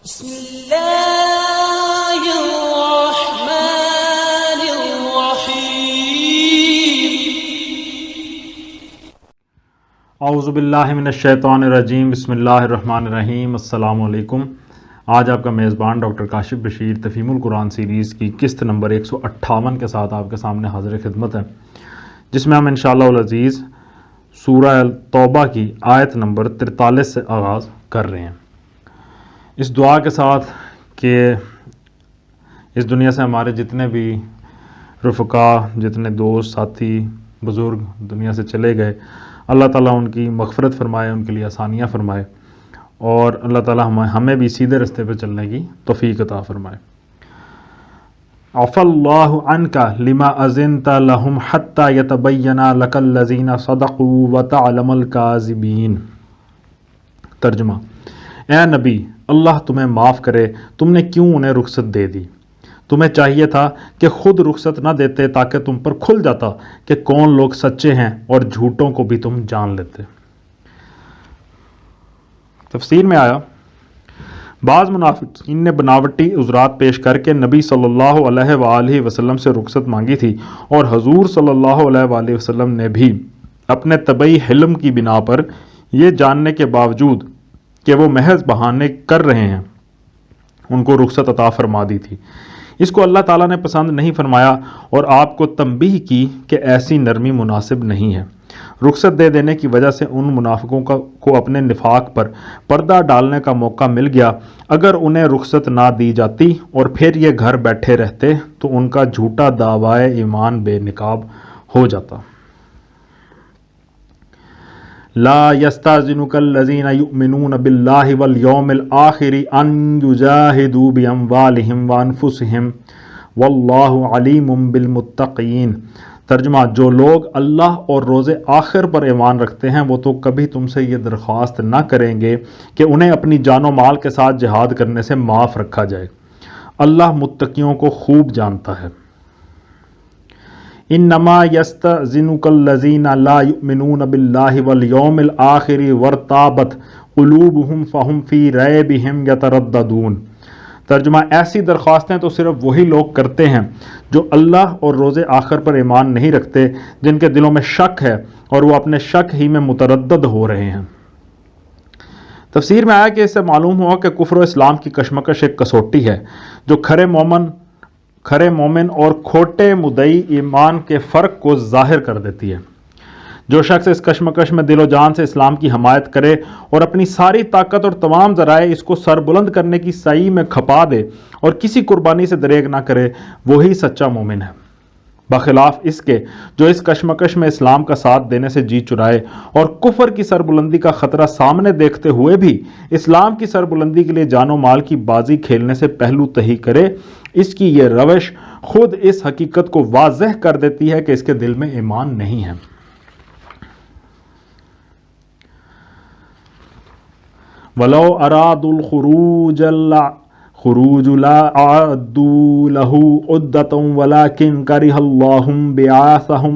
بسم اللہ الرحمن الرحیم اعوذ باللہ من الشیطان الرجیم بسم اللہ الرحمن الرحیم۔ السلام علیکم۔ آج آپ کا میزبان ڈاکٹر کاشف بشیر تفہیم القرآن سیریز کی قسط نمبر 158 کے ساتھ آپ کے سامنے حاضر خدمت ہے، جس میں ہم انشاءاللہ العزیز سورہ توبہ کی آیت نمبر 43 سے آغاز کر رہے ہیں، اس دعا کے ساتھ کہ اس دنیا سے ہمارے جتنے بھی رفقا، جتنے دوست ساتھی بزرگ دنیا سے چلے گئے، اللہ تعالیٰ ان کی مغفرت فرمائے، ان کے لیے آسانیاں فرمائے، اور اللہ تعالیٰ ہمیں بھی سیدھے راستے پہ چلنے کی توفیق عطا فرمائے۔ عفا اللہ عنک لما اذنت لهم حتی یتبین لک الذین صدقوا وتعلم الکاذبین۔ ترجمہ: اے نبی، اللہ تمہیں معاف کرے، تم نے کیوں انہیں رخصت دے دی؟ تمہیں چاہیے تھا کہ خود رخصت نہ دیتے تاکہ تم پر کھل جاتا کہ کون لوگ سچے ہیں، اور جھوٹوں کو بھی تم جان لیتے۔ تفسیر میں آیا، بعض منافقین نے بناوٹی عذرات پیش کر کے نبی صلی اللہ علیہ وآلہ وسلم سے رخصت مانگی تھی، اور حضور صلی اللہ علیہ وآلہ وسلم نے بھی اپنے طبعی حلم کی بنا پر یہ جاننے کے باوجود کہ وہ محض بہانے کر رہے ہیں ان کو رخصت عطا فرما دی تھی۔ اس کو اللہ تعالیٰ نے پسند نہیں فرمایا اور آپ کو تنبیہ کی کہ ایسی نرمی مناسب نہیں ہے۔ رخصت دے دینے کی وجہ سے ان منافقوں کو اپنے نفاق پر پردہ ڈالنے کا موقع مل گیا۔ اگر انہیں رخصت نہ دی جاتی اور پھر یہ گھر بیٹھے رہتے تو ان کا جھوٹا دعوی ایمان بے نقاب ہو جاتا۔ لا یستاذنک الذین یؤمنون باللہ والیوم الآخر ان یجاہدوا باموالہم وانفسہم واللہ علیم بالمتقین۔ ترجمہ: جو لوگ اللہ اور روز آخر پر ایمان رکھتے ہیں وہ تو کبھی تم سے یہ درخواست نہ کریں گے کہ انہیں اپنی جان و مال کے ساتھ جہاد کرنے سے معاف رکھا جائے، اللہ متقیوں کو خوب جانتا ہے۔ انما یستأذنک الذین لا یؤمنون باللہ والیوم الآخر وارتابت قلوبہم فہم فی ریبہم یترددون۔ ترجمہ: ایسی درخواستیں تو صرف وہی لوگ کرتے ہیں جو اللہ اور روز آخر پر ایمان نہیں رکھتے، جن کے دلوں میں شک ہے اور وہ اپنے شک ہی میں متردد ہو رہے ہیں۔ تفسیر میں آیا کہ اس سے معلوم ہوا کہ کفر و اسلام کی کشمکش ایک کسوٹی ہے جو کھرے مومن اور کھوٹے مدعی ایمان کے فرق کو ظاہر کر دیتی ہے۔ جو شخص اس کشمکش میں دل و جان سے اسلام کی حمایت کرے اور اپنی ساری طاقت اور تمام ذرائع اس کو سربلند کرنے کی سعی میں کھپا دے اور کسی قربانی سے دریغ نہ کرے، وہی سچا مومن ہے، بخلاف اس کے جو اس کشمکش میں اسلام کا ساتھ دینے سے جی چرائے اور کفر کی سربلندی کا خطرہ سامنے دیکھتے ہوئے بھی اسلام کی سربلندی کے لیے جان و مال کی بازی کھیلنے سے پہلو تہی کرے۔ اس کی یہ روش خود اس حقیقت کو واضح کر دیتی ہے کہ اس کے دل میں ایمان نہیں ہے۔ وَلَوْ أَرَادُوا الْخُرُوجَ لَا أَعَدُّوا لَهُ عُدَّةً وَلَكِنْ كَرِهَ اللَّهُ بِعَاثَهُمْ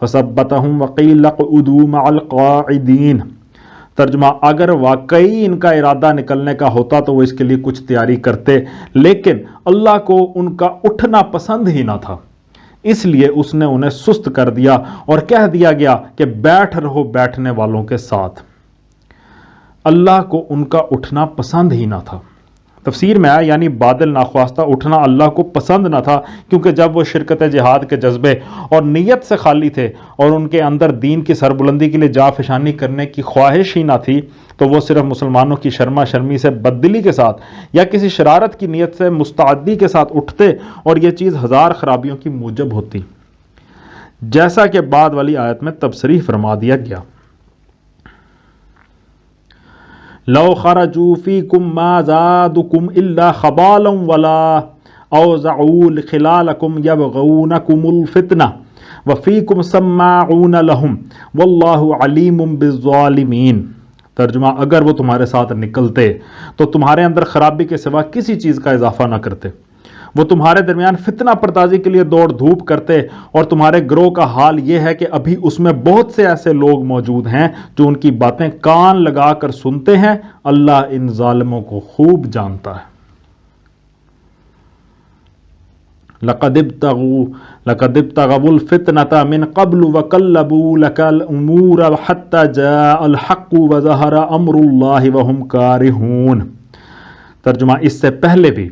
فَثَبَّتَهُمْ وَقِيلَ اقْعُدُوا مَعَ الْقَاعِدِينَ۔ ترجمہ: اگر واقعی ان کا ارادہ نکلنے کا ہوتا تو وہ اس کے لیے کچھ تیاری کرتے، لیکن اللہ کو ان کا اٹھنا پسند ہی نہ تھا، اس لیے اس نے انہیں سست کر دیا اور کہہ دیا گیا کہ بیٹھ رہو بیٹھنے والوں کے ساتھ۔ اللہ کو ان کا اٹھنا پسند ہی نہ تھا۔ تفسیر میں آیا یعنی بادل ناخواستہ اٹھنا اللہ کو پسند نہ تھا، کیونکہ جب وہ شرکت جہاد کے جذبے اور نیت سے خالی تھے اور ان کے اندر دین کی سربلندی کے لیے جاں فشانی کرنے کی خواہش ہی نہ تھی، تو وہ صرف مسلمانوں کی شرما شرمی سے بددلی کے ساتھ یا کسی شرارت کی نیت سے مستعدی کے ساتھ اٹھتے، اور یہ چیز ہزار خرابیوں کی موجب ہوتی، جیسا کہ بعد والی آیت میں تبصریح فرما دیا گیا۔ لو خرجوا فیکم ما زادکم الا خبالا ولا اوضعوا خلالکم یبغونکم الفتنہ وفیکم سماعون لهم واللہ علیم بالظالمین۔ ترجمہ: اگر وہ تمہارے ساتھ نکلتے تو تمہارے اندر خرابی کے سوا کسی چیز کا اضافہ نہ کرتے، وہ تمہارے درمیان فتنہ پردازی کے لیے دوڑ دھوپ کرتے، اور تمہارے گروہ کا حال یہ ہے کہ ابھی اس میں بہت سے ایسے لوگ موجود ہیں جو ان کی باتیں کان لگا کر سنتے ہیں۔ اللہ ان ظالموں کو خوب جانتا ہے۔ لقد ابتغوا الفتنة من قبل وقلبوا لك الأمور حتى جاء الحق وظهر أمر الله وهم كارهون۔ ترجمہ، اس سے پہلے بھی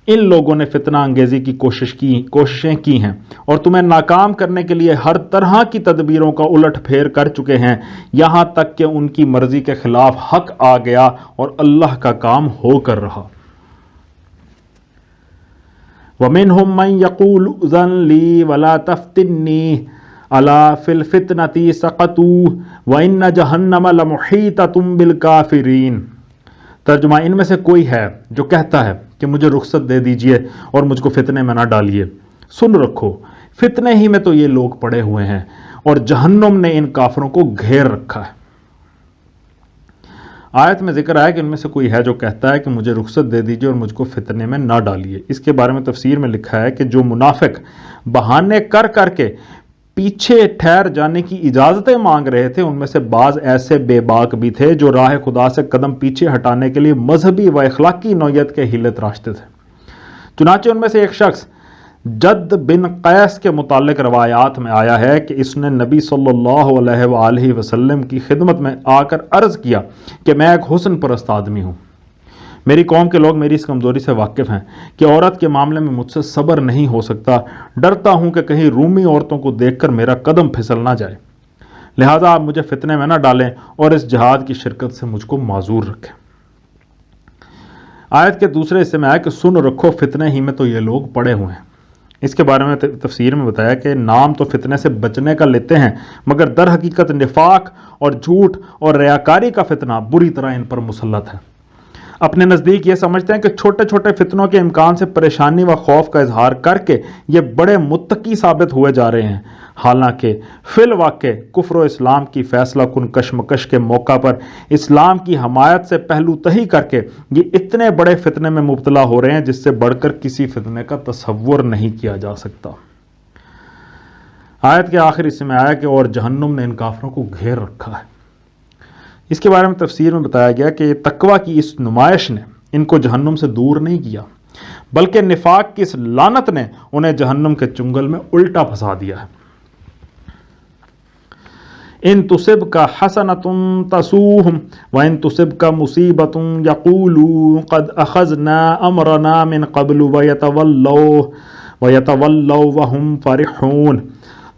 ان لوگوں نے فتنہ انگیزی کی کوششیں کی ہیں اور تمہیں ناکام کرنے کے لیے ہر طرح کی تدبیروں کا الٹ پھیر کر چکے ہیں، یہاں تک کہ ان کی مرضی کے خلاف حق آ گیا اور اللہ کا کام ہو کر رہا۔ وَمِنْهُمْ مَنْ يَقُولُ اُذَنْ لِي وَلَا تَفْتِنِّي أَلَا فِي الْفِتْنَةِ سَقَطُوا وَإِنَّ جَهَنَّمَ لَمُحِيطَةٌ بِالْكَافِرِينَ۔ ترجمہ، ان میں سے کوئی ہے جو کہتا ہے کہ مجھے رخصت دے دیجئے اور مجھ کو فتنے میں نہ ڈالیے۔ سن رکھو، فتنے ہی میں تو یہ لوگ پڑے ہوئے ہیں اور جہنم نے ان کافروں کو گھیر رکھا ہے۔ آیت میں ذکر آیا کہ ان میں سے کوئی ہے جو کہتا ہے کہ مجھے رخصت دے دیجئے اور مجھ کو فتنے میں نہ ڈالیے۔ اس کے بارے میں تفسیر میں لکھا ہے کہ جو منافق بہانے کر کر کے پیچھے ٹھہر جانے کی اجازتیں مانگ رہے تھے، ان میں سے بعض ایسے بے باک بھی تھے جو راہ خدا سے قدم پیچھے ہٹانے کے لیے مذہبی و اخلاقی نوعیت کے حیلے تراشتے تھے۔ چنانچہ ان میں سے ایک شخص جد بن قیس کے متعلق روایات میں آیا ہے کہ اس نے نبی صلی اللہ علیہ وآلہ وسلم کی خدمت میں آ کر عرض کیا کہ میں ایک حسن پرست آدمی ہوں، میری قوم کے لوگ میری اس کمزوری سے واقف ہیں کہ عورت کے معاملے میں مجھ سے صبر نہیں ہو سکتا، ڈرتا ہوں کہ کہیں رومی عورتوں کو دیکھ کر میرا قدم پھسل نہ جائے، لہٰذا آپ مجھے فتنے میں نہ ڈالیں اور اس جہاد کی شرکت سے مجھ کو معذور رکھیں۔ آیت کے دوسرے حصے میں آیا کہ سن رکھو، فتنے ہی میں تو یہ لوگ پڑے ہوئے ہیں۔ اس کے بارے میں تفسیر میں بتایا کہ نام تو فتنے سے بچنے کا لیتے ہیں، مگر در حقیقت نفاق اور جھوٹ اور ریاکاری کا فتنہ بری طرح ان پر مسلط ہے۔ اپنے نزدیک یہ سمجھتے ہیں کہ چھوٹے چھوٹے فتنوں کے امکان سے پریشانی و خوف کا اظہار کر کے یہ بڑے متقی ثابت ہوئے جا رہے ہیں، حالانکہ فی الواقع کفر و اسلام کی فیصلہ کن کشمکش کے موقع پر اسلام کی حمایت سے پہلو تہی کر کے یہ اتنے بڑے فتنے میں مبتلا ہو رہے ہیں جس سے بڑھ کر کسی فتنے کا تصور نہیں کیا جا سکتا۔ آیت کے آخر حصے میں آیا کہ اور جہنم نے ان کافروں کو گھیر رکھا ہے۔ اس کے بارے میں تفسیر میں بتایا گیا کہ تقویٰ کی اس نمائش نے ان کو جہنم سے دور نہیں کیا، بلکہ نفاق کی اس لعنت نے انہیں جہنم کے چنگل میں الٹا پھنسا دیا ہے۔ ان تصبک حسنۃ تسؤہم وان تصبک مصیبۃ یقولوا قد اخذنا امرنا من قبل ویتولوا وہم فرحون۔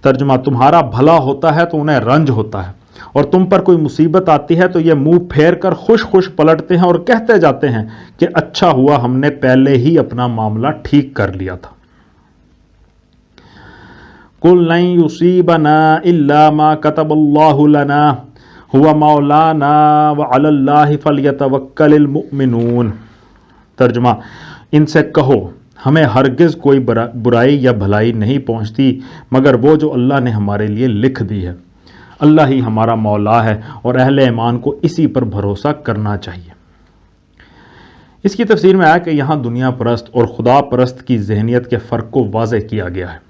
ترجمہ، تمہارا بھلا ہوتا ہے تو انہیں رنج ہوتا ہے، اور تم پر کوئی مصیبت آتی ہے تو یہ منہ پھیر کر خوش خوش پلٹتے ہیں اور کہتے جاتے ہیں کہ اچھا ہوا ہم نے پہلے ہی اپنا معاملہ ٹھیک کر لیا تھا۔ قُلْ لَن يُصِيبَنَا إِلَّا مَا كَتَبَ اللَّهُ لَنَا هُوَ مَوْلَانَا وَعَلَى اللَّهِ فَلْيَتَوَكَّلِ الْمُؤْمِنُونَ۔ ترجمہ، ان سے کہو ہمیں ہرگز کوئی برائی یا بھلائی نہیں پہنچتی مگر وہ جو اللہ نے ہمارے لیے لکھ دی ہے، اللہ ہی ہمارا مولا ہے اور اہل ایمان کو اسی پر بھروسہ کرنا چاہیے۔ اس کی تفسیر میں آیا کہ یہاں دنیا پرست اور خدا پرست کی ذہنیت کے فرق کو واضح کیا گیا ہے۔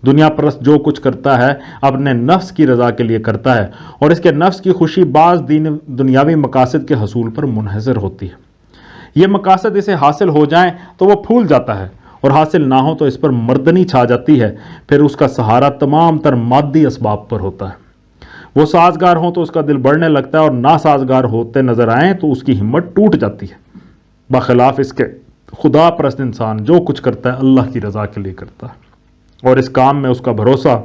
دنیا پرست جو کچھ کرتا ہے اپنے نفس کی رضا کے لیے کرتا ہے، اور اس کے نفس کی خوشی بعض دنیاوی مقاصد کے حصول پر منحصر ہوتی ہے۔ یہ مقاصد اسے حاصل ہو جائیں تو وہ پھول جاتا ہے، اور حاصل نہ ہو تو اس پر مردنی چھا جاتی ہے، پھر اس کا سہارا تمام تر مادی اسباب پر ہوتا ہے۔ وہ سازگار ہوں تو اس کا دل بڑھنے لگتا ہے، اور ناسازگار ہوتے نظر آئیں تو اس کی ہمت ٹوٹ جاتی ہے۔ بخلاف اس کے خدا پرست انسان جو کچھ کرتا ہے اللہ کی رضا کے لیے کرتا ہے، اور اس کام میں اس کا بھروسہ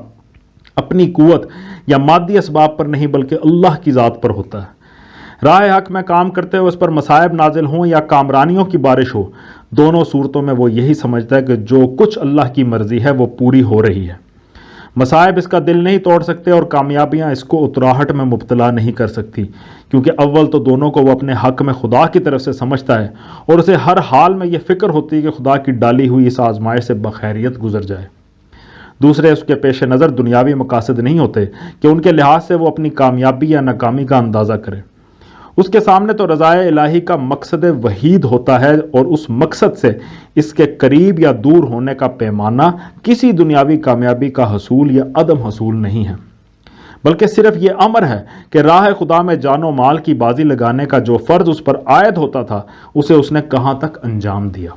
اپنی قوت یا مادی اسباب پر نہیں بلکہ اللہ کی ذات پر ہوتا ہے۔ راہ حق میں کام کرتے ہوئے اس پر مصائب نازل ہوں یا کامرانیوں کی بارش ہو، دونوں صورتوں میں وہ یہی سمجھتا ہے کہ جو کچھ اللہ کی مرضی ہے وہ پوری ہو رہی ہے۔ مصائب اس کا دل نہیں توڑ سکتے اور کامیابیاں اس کو اتراہٹ میں مبتلا نہیں کر سکتی، کیونکہ اول تو دونوں کو وہ اپنے حق میں خدا کی طرف سے سمجھتا ہے، اور اسے ہر حال میں یہ فکر ہوتی ہے کہ خدا کی ڈالی ہوئی اس آزمائش سے بخیریت گزر جائے۔ دوسرے اس کے پیش نظر دنیاوی مقاصد نہیں ہوتے کہ ان کے لحاظ سے وہ اپنی کامیابی یا ناکامی کا اندازہ کرے۔ اس کے سامنے تو رضائے الہی کا مقصد وحید ہوتا ہے، اور اس مقصد سے اس کے قریب یا دور ہونے کا پیمانہ کسی دنیاوی کامیابی کا حصول یا عدم حصول نہیں ہے، بلکہ صرف یہ امر ہے کہ راہ خدا میں جان و مال کی بازی لگانے کا جو فرض اس پر عائد ہوتا تھا اسے اس نے کہاں تک انجام دیا۔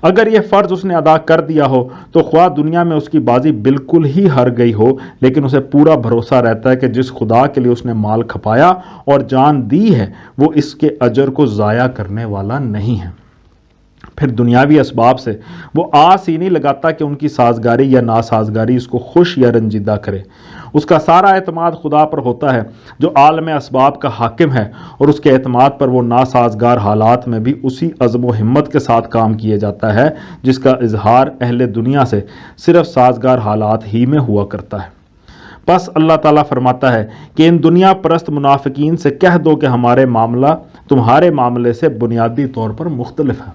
اگر یہ فرض اس نے ادا کر دیا ہو تو خواہ دنیا میں اس کی بازی بالکل ہی ہار گئی ہو، لیکن اسے پورا بھروسہ رہتا ہے کہ جس خدا کے لیے اس نے مال کھپایا اور جان دی ہے وہ اس کے اجر کو ضائع کرنے والا نہیں ہے۔ پھر دنیاوی اسباب سے وہ آس ہی نہیں لگاتا کہ ان کی سازگاری یا ناسازگاری اس کو خوش یا رنجیدہ کرے۔ اس کا سارا اعتماد خدا پر ہوتا ہے جو عالم اسباب کا حاکم ہے، اور اس کے اعتماد پر وہ ناسازگار حالات میں بھی اسی عزم و ہمت کے ساتھ کام کیے جاتا ہے جس کا اظہار اہل دنیا سے صرف سازگار حالات ہی میں ہوا کرتا ہے۔ بس اللہ تعالیٰ فرماتا ہے کہ ان دنیا پرست منافقین سے کہہ دو کہ ہمارے معاملہ تمہارے معاملے سے بنیادی طور پر مختلف ہے۔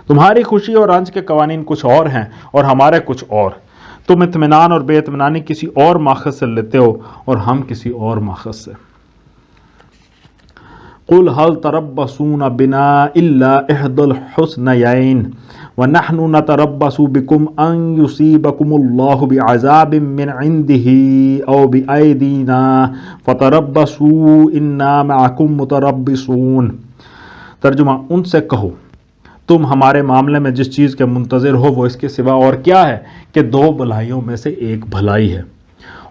تمہاری خوشی اور رنج کے قوانین کچھ اور ہیں اور ہمارے کچھ اور۔ تم اطمینان اور بے اطمینانی کسی اور ماخذ سے لیتے ہو اور ہم کسی اور ماخذ سے۔ قُلْ هَلْ تَرَبَّصُونَ بِنَا إِلَّا إِحْدَى الْحُسْنَيَيْنِ وَنَحْنُ نَتَرَبَّصُ بِكُمْ أَن يُصِيبَكُمُ اللَّهُ بِعَذَابٍ مِّنْ عِندِهِ أَوْ بِأَيْدِينَا فَتَرَبَّصُوا إِنَّا مَعَكُمْ مُتَرَبِّصُونَ۔ ترجمہ، ان سے کہو تم ہمارے معاملے میں جس چیز کے منتظر ہو وہ اس کے سوا اور کیا ہے کہ دو بھلائیوں میں سے ایک بھلائی ہے،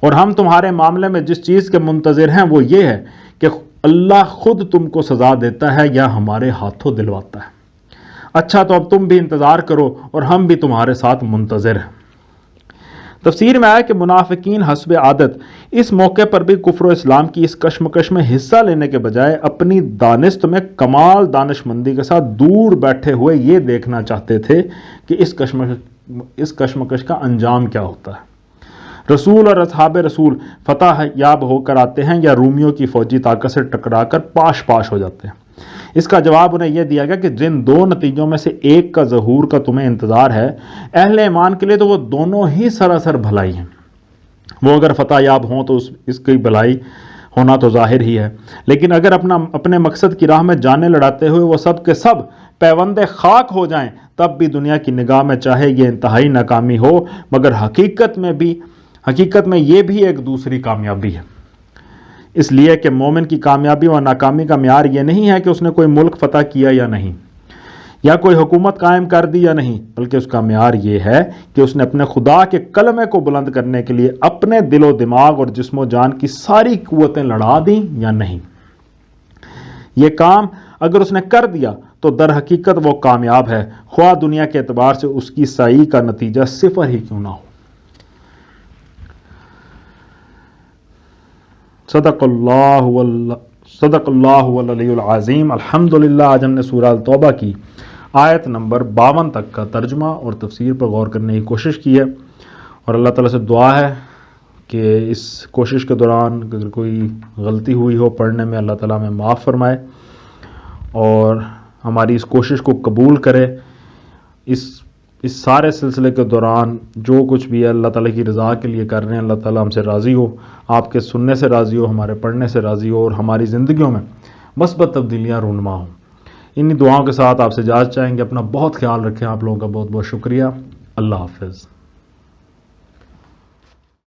اور ہم تمہارے معاملے میں جس چیز کے منتظر ہیں وہ یہ ہے کہ اللہ خود تم کو سزا دیتا ہے یا ہمارے ہاتھوں دلواتا ہے۔ اچھا تو اب تم بھی انتظار کرو اور ہم بھی تمہارے ساتھ منتظر ہیں۔ تفسیر میں آیا کہ منافقین حسب عادت اس موقع پر بھی کفر و اسلام کی اس کشمکش میں حصہ لینے کے بجائے اپنی دانست میں کمال دانش مندی کے ساتھ دور بیٹھے ہوئے یہ دیکھنا چاہتے تھے کہ اس کشمکش کا انجام کیا ہوتا ہے۔ رسول اور اصحاب رسول فتح یاب ہو کر آتے ہیں یا رومیوں کی فوجی طاقت سے ٹکرا کر پاش پاش ہو جاتے ہیں۔ اس کا جواب انہیں یہ دیا گیا کہ جن دو نتیجوں میں سے ایک کا ظہور کا تمہیں انتظار ہے، اہل ایمان کے لیے تو وہ دونوں ہی سراسر بھلائی ہیں۔ وہ اگر فتح یاب ہوں تو اس کی بھلائی ہونا تو ظاہر ہی ہے، لیکن اگر اپنے مقصد کی راہ میں جانیں لڑاتے ہوئے وہ سب کے سب پیوند خاک ہو جائیں تب بھی دنیا کی نگاہ میں چاہے یہ انتہائی ناکامی ہو، مگر حقیقت میں یہ بھی ایک دوسری کامیابی ہے۔ اس لیے کہ مومن کی کامیابی و ناکامی کا معیار یہ نہیں ہے کہ اس نے کوئی ملک فتح کیا یا نہیں، یا کوئی حکومت قائم کر دی یا نہیں، بلکہ اس کا معیار یہ ہے کہ اس نے اپنے خدا کے کلمے کو بلند کرنے کے لیے اپنے دل و دماغ اور جسم و جان کی ساری قوتیں لڑا دیں یا نہیں۔ یہ کام اگر اس نے کر دیا تو در حقیقت وہ کامیاب ہے، خواہ دنیا کے اعتبار سے اس کی سعی کا نتیجہ صفر ہی کیوں نہ ہو۔ صدق اللہ العلی العظیم۔ الحمدللہ آج ہم نے سورہ التوبہ کی آیت نمبر 52 تک کا ترجمہ اور تفسیر پر غور کرنے کی کوشش کی ہے، اور اللہ تعالیٰ سے دعا ہے کہ اس کوشش کے دوران اگر کوئی غلطی ہوئی ہو پڑھنے میں، اللہ تعالیٰ ہمیں معاف فرمائے اور ہماری اس کوشش کو قبول کرے۔ اس سارے سلسلے کے دوران جو کچھ بھی ہے اللہ تعالیٰ کی رضا کے لیے کر رہے ہیں، اللہ تعالیٰ ہم سے راضی ہو، آپ کے سننے سے راضی ہو، ہمارے پڑھنے سے راضی ہو، اور ہماری زندگیوں میں مثبت تبدیلیاں رونما ہوں۔ انہی دعاؤں کے ساتھ آپ سے اجازت چاہیں گے۔ اپنا بہت خیال رکھیں۔ آپ لوگوں کا بہت بہت شکریہ۔ اللہ حافظ۔